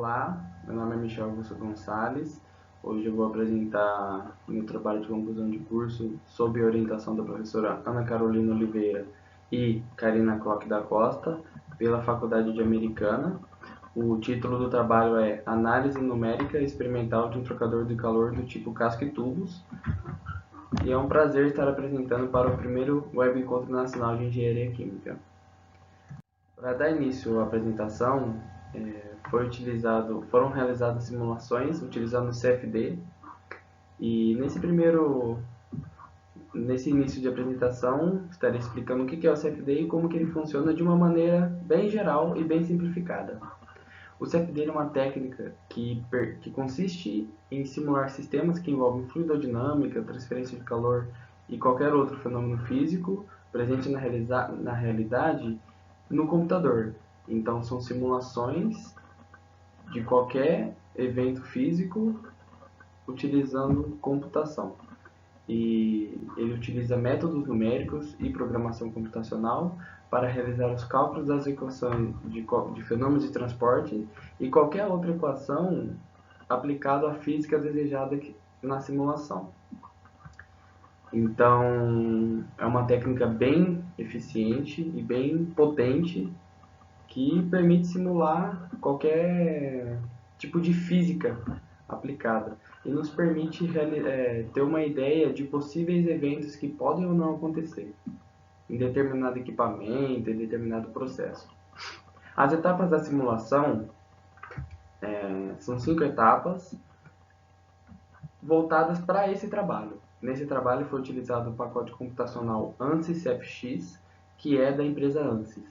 Olá, meu nome é Michel Augusto Gonçalves. Hoje eu vou apresentar meu trabalho de conclusão de curso sob orientação da professora Ana Carolina Oliveira e Karina Koch da Costa, pela Faculdade de Americana. O título do trabalho é Análise Numérica Experimental de um Trocador de Calor do tipo casco e tubos. E é um prazer estar apresentando para o primeiro Web Encontro Nacional de Engenharia Química. Para dar início à apresentação, foram realizadas simulações utilizando o CFD e nesse início de apresentação estarei explicando o que é o CFD e como que ele funciona de uma maneira bem geral e bem simplificada. O CFD é uma técnica que consiste em simular sistemas que envolvem fluidodinâmica, transferência de calor e qualquer outro fenômeno físico presente na realidade no computador. Então, são simulações de qualquer evento físico utilizando computação. E ele utiliza métodos numéricos e programação computacional para realizar os cálculos das equações de fenômenos de transporte e qualquer outra equação aplicada à física desejada na simulação. Então, é uma técnica bem eficiente e bem potente que permite simular qualquer tipo de física aplicada e nos permite ter uma ideia de possíveis eventos que podem ou não acontecer em determinado equipamento, em determinado processo. As etapas da simulação são 5 etapas voltadas para esse trabalho. Nesse trabalho foi utilizado o pacote computacional ANSYS FX, que é da empresa ANSYS.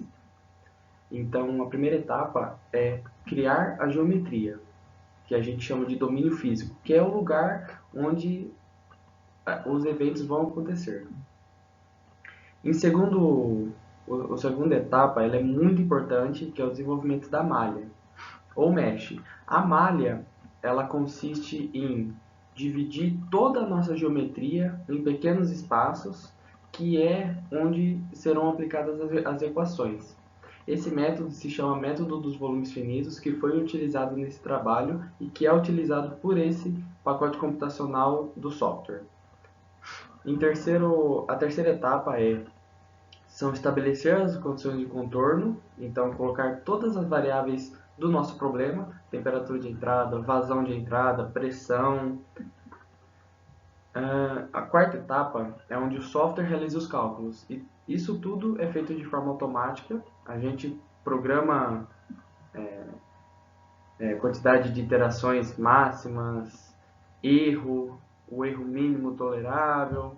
Então, a primeira etapa é criar a geometria, que a gente chama de domínio físico, que é o lugar onde os eventos vão acontecer. A segunda etapa ela é muito importante, que é o desenvolvimento da malha, ou mesh. A malha ela consiste em dividir toda a nossa geometria em pequenos espaços, que é onde serão aplicadas as equações. Esse método se chama método dos volumes finitos, que foi utilizado nesse trabalho e que é utilizado por esse pacote computacional do software. A terceira etapa são estabelecer as condições de contorno, então colocar todas as variáveis do nosso problema, temperatura de entrada, vazão de entrada, pressão. A quarta etapa é onde o software realiza os cálculos. E isso tudo é feito de forma automática. A gente programa quantidade de iterações máximas, o erro mínimo tolerável.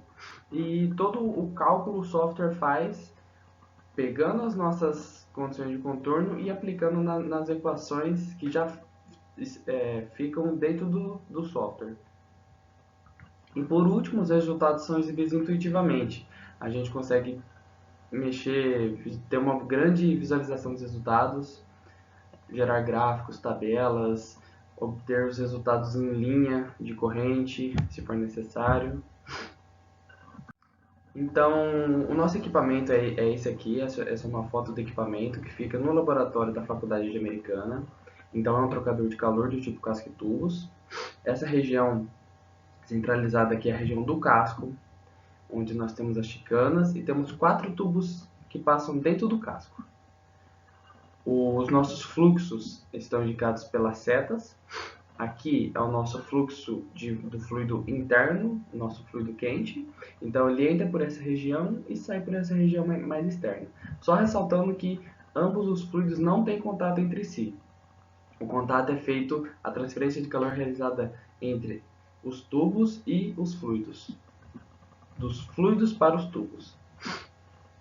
E todo o cálculo o software faz pegando as nossas condições de contorno e aplicando nas equações que já ficam dentro do software. E por último, os resultados são exibidos intuitivamente. A gente consegue ter uma grande visualização dos resultados, gerar gráficos, tabelas, obter os resultados em linha de corrente, se for necessário. Então, o nosso equipamento é esse aqui, essa é uma foto do equipamento que fica no laboratório da Faculdade de Americana. Então, é um trocador de calor do tipo casco e tubos. Essa região centralizada aqui é a região do casco, onde nós temos as chicanas e temos 4 tubos que passam dentro do casco. Os nossos fluxos estão indicados pelas setas. Aqui é o nosso fluxo do fluido interno, o nosso fluido quente. Então ele entra por essa região e sai por essa região mais externa. Só ressaltando que ambos os fluidos não têm contato entre si. O contato é feito, a transferência de calor realizada entre os tubos e os fluidos. Dos fluidos para os tubos.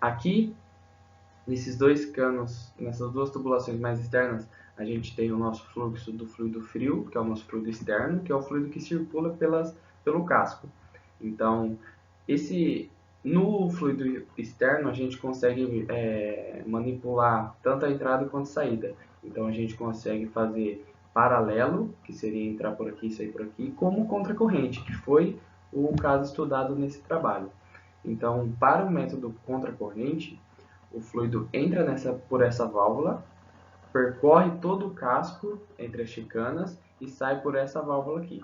Aqui, nesses dois canos, nessas duas tubulações mais externas, a gente tem o nosso fluxo do fluido frio, que é o nosso fluido externo, que é o fluido que circula pelo casco. Então, no fluido externo, a gente consegue manipular tanto a entrada quanto a saída. Então, a gente consegue fazer paralelo, que seria entrar por aqui e sair por aqui, como contracorrente, que foi o caso estudado nesse trabalho. Então, para o método contracorrente, o fluido entra por essa válvula, percorre todo o casco entre as chicanas e sai por essa válvula aqui.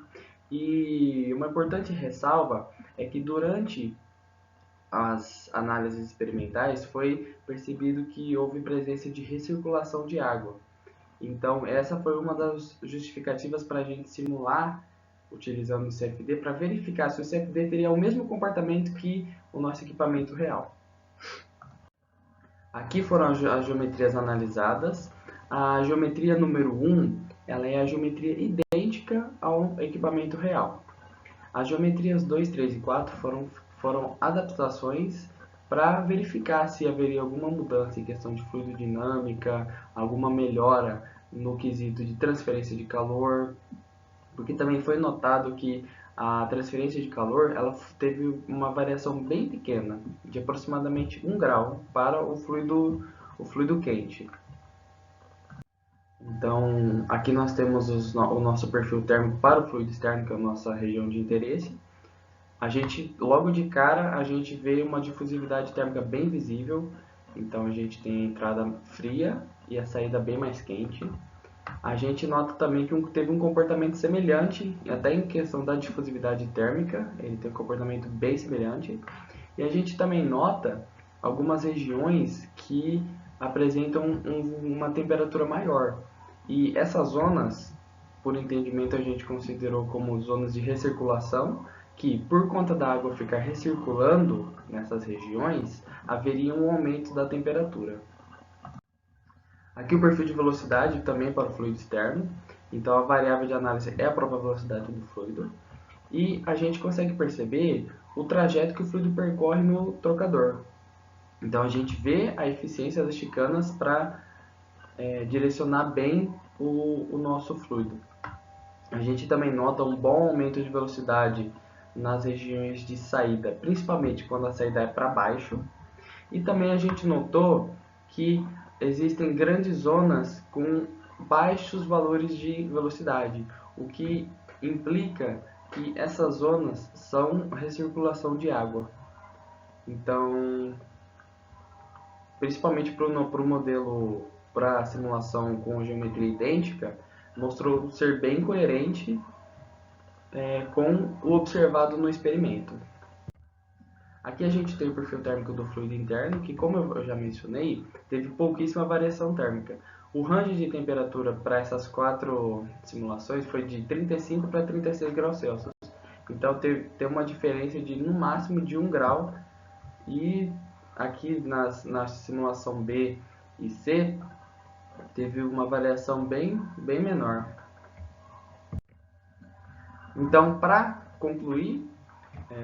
E uma importante ressalva é que durante as análises experimentais foi percebido que houve presença de recirculação de água. Então essa foi uma das justificativas para a gente simular utilizando o CFD para verificar se o CFD teria o mesmo comportamento que o nosso equipamento real. Aqui foram as geometrias analisadas. A geometria número 1 ela é a geometria idêntica ao equipamento real. As geometrias 2, 3 e 4 foram adaptações para verificar se haveria alguma mudança em questão de fluidodinâmica, alguma melhora no quesito de transferência de calor, porque também foi notado que a transferência de calor ela teve uma variação bem pequena, de aproximadamente 1 grau para o fluido quente. Então, aqui nós temos o nosso perfil térmico para o fluido externo, que é a nossa região de interesse. Logo de cara, a gente vê uma difusividade térmica bem visível. Então, a gente tem a entrada fria e a saída bem mais quente. A gente nota também que teve um comportamento semelhante, até em questão da difusividade térmica, ele tem um comportamento bem semelhante. E a gente também nota algumas regiões que apresentam uma temperatura maior. E essas zonas, por entendimento, a gente considerou como zonas de recirculação, que por conta da água ficar recirculando nessas regiões, haveria um aumento da temperatura. Aqui o perfil de velocidade também para o fluido externo, então a variável de análise é a própria velocidade do fluido, e a gente consegue perceber o trajeto que o fluido percorre no trocador. Então a gente vê a eficiência das chicanas para direcionar bem o nosso fluido. A gente também nota um bom aumento de velocidade nas regiões de saída, principalmente quando a saída é para baixo. E também a gente notou que existem grandes zonas com baixos valores de velocidade, o que implica que essas zonas são recirculação de água. Então, principalmente para o modelo, para a simulação com geometria idêntica, mostrou ser bem coerente com o observado no experimento. Aqui a gente tem o perfil térmico do fluido interno, que como eu já mencionei, teve pouquíssima variação térmica. O range de temperatura para essas 4 simulações foi de 35 para 36 graus Celsius. Então tem uma diferença de no máximo de 1 grau. E aqui na simulação B e C, teve uma variação bem menor. Então, para concluir,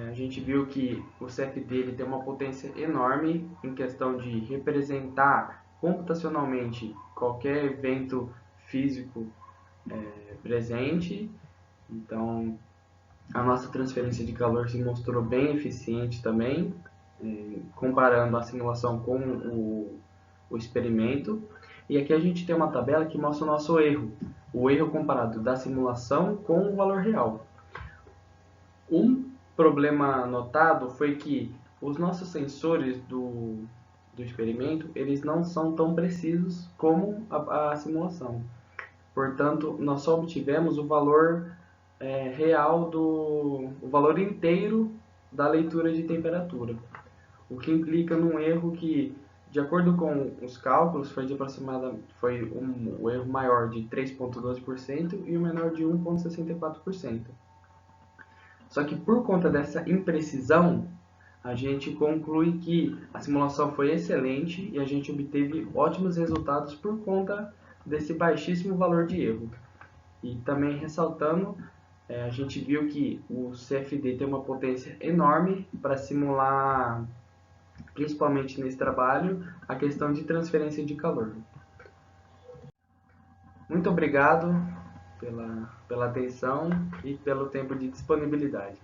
a gente viu que o CFD ele tem uma potência enorme em questão de representar computacionalmente qualquer evento físico presente. Então, a nossa transferência de calor se mostrou bem eficiente também, comparando a simulação com o experimento. E aqui a gente tem uma tabela que mostra o nosso erro, o erro comparado da simulação com o valor real. Um problema notado foi que os nossos sensores do experimento eles não são tão precisos como a simulação. Portanto, nós só obtivemos o valor real o valor inteiro da leitura de temperatura, o que implica num erro que, de acordo com os cálculos, foi um erro maior de 3,12% e o menor de 1,64%. Só que por conta dessa imprecisão, a gente conclui que a simulação foi excelente e a gente obteve ótimos resultados por conta desse baixíssimo valor de erro. E também ressaltando, a gente viu que o CFD tem uma potência enorme para simular, principalmente nesse trabalho, a questão de transferência de calor. Muito obrigado pela atenção e pelo tempo de disponibilidade.